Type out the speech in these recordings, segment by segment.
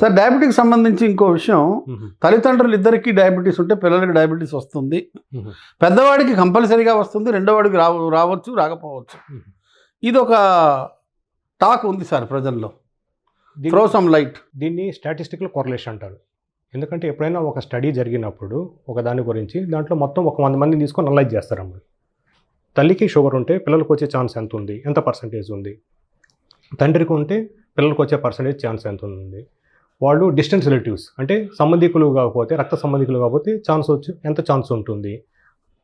Sir డయాబెటీకి సంబంధించి ఇంకో విషయం, తల్లిదండ్రులు ఇద్దరికి డయాబెటీస్ ఉంటే పిల్లలకి డయాబెటీస్ వస్తుంది. పెద్దవాడికి కంపల్సరీగా వస్తుంది, రెండోవాడికి రావచ్చు రాకపోవచ్చు. ఇది ఒక టాక్ ఉంది సార్ ప్రజల్లో. Throw some light. దీన్ని స్టాటిస్టికల్ కోరిలేషన్ అంటారు. ఎందుకంటే ఎప్పుడైనా ఒక స్టడీ జరిగినప్పుడు ఒక దాని గురించి దాంట్లో మొత్తం 100 మందిని తీసుకొని అనలైజ్ చేస్తారన్నమాట. తల్లికి షుగర్ ఉంటే పిల్లలకు వచ్చే ఛాన్స్ ఎంత ఉంది, ఎంత పర్సంటేజ్ ఉంది, తండ్రికి ఉంటే పిల్లలకు వచ్చే పర్సంటేజ్ ఛాన్స్ ఎంత ఉంది, వాళ్ళు డిస్టెన్స్ రిలేటివ్స్ అంటే సంబంధికులు కాకపోతే రక్త సంబంధికులు కాకపోతే ఛాన్స్ వచ్చి ఎంత ఛాన్స్ ఉంటుంది,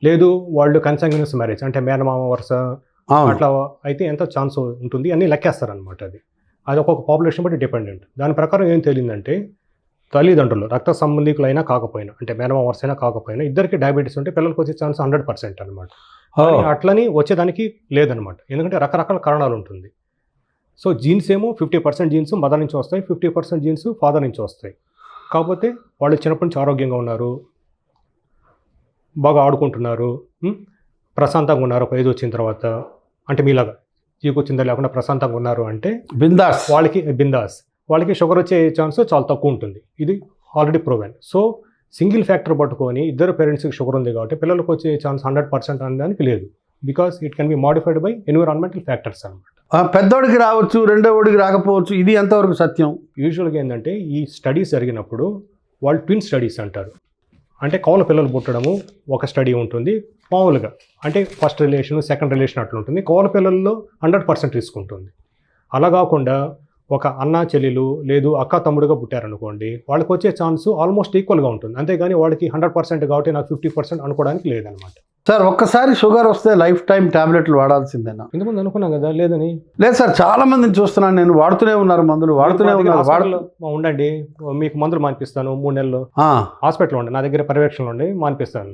లేదు వాళ్ళు కన్సాంగ్యునస్ మ్యారేజ్ అంటే మేనమామ వరుస అట్లా అయితే ఎంత ఛాన్స్ ఉంటుంది అన్నీ లెక్కేస్తారనమాట. అది ఒక్కొక్క పాపులేషన్ బట్టి డిపెండెంట్. దాని ప్రకారం ఏం తేలిందంటే తల్లిదండ్రులు రక్త సంబంధికులైనా కాకపోయినా అంటే మేనమామ వరుస అయినా కాకపోయినా ఇద్దరికి డయాబెటీస్ ఉంటే పిల్లలకు వచ్చే ఛాన్స్ 100% అనమాట. అట్లని వచ్చేదానికి లేదనమాట, ఎందుకంటే రకరకాల కారణాలు ఉంటుంది. సో జీన్స్ ఏమో 50% జీన్స్ మదర్ నుంచి వస్తాయి, 50% జీన్స్ ఫాదర్ నుంచి వస్తాయి. కాకపోతే వాళ్ళు చిన్నప్పటి నుంచి ఆరోగ్యంగా ఉన్నారు, బాగా ఆడుకుంటున్నారు, ప్రశాంతంగా ఉన్నారు, ఒక ఏజ్ వచ్చిన తర్వాత అంటే మీలాగా చీకొచ్చిందా లేకుండా ప్రశాంతంగా ఉన్నారు అంటే బిందాస్, వాళ్ళకి షుగర్ వచ్చే ఛాన్స్ చాలా తక్కువ ఉంటుంది. ఇది already proven. So single factor పట్టుకొని ఇద్దరు పేరెంట్స్కి షుగర్ ఉంది కాబట్టి పిల్లలకు వచ్చే ఛాన్స్ 100% అనడానికి లేదు. Because it can be modified by environmental factors అనమాట. పెద్దోడికి రావచ్చు, రెండోవాడికి రాకపోవచ్చు. ఇది ఎంతవరకు సత్యం? యూజువల్గా ఏంటంటే ఈ స్టడీస్ జరిగినప్పుడు వాళ్ళు ట్విన్ స్టడీస్ అంటారు. అంటే కౌల పిల్లలు పుట్టడము ఒక స్టడీ ఉంటుంది మామూలుగా, అంటే ఫస్ట్ రిలేషన్ సెకండ్ రిలేషన్ అట్లా ఉంటుంది. కౌల పిల్లల్లో 100% రిస్క్ ఉంటుంది. అలా కాకుండా ఒక అన్న చెల్లెలు లేదు అక్క తమ్ముడుగా పుట్టారనుకోండి, వాళ్ళకి వచ్చే ఛాన్స్ ఆల్మోస్ట్ ఈక్వల్గా ఉంటుంది. అంతేగాని వాడికి 100% కాబట్టి నాకు 50% అనుకోవడానికి లేదనమాట. సార్ ఒక్కసారి షుగర్ వస్తే లైఫ్ టైం టాబ్లెట్లు వాడాల్సిందేనా? ఇంతకుముందు అనుకున్నాం కదా, లేదని లేదు సార్, చాలా మందిని చూస్తున్నాను నేను, వాడుతూనే ఉన్నారు మందులు, వాడుతూనే ఉన్నారు. ఉండండి, మీకు మందులు మానిపిస్తాను 3 నెలలు హాస్పిటల్లో ఉండి నా దగ్గర పర్యవేక్షణలో ఉండి మానిపిస్తాను.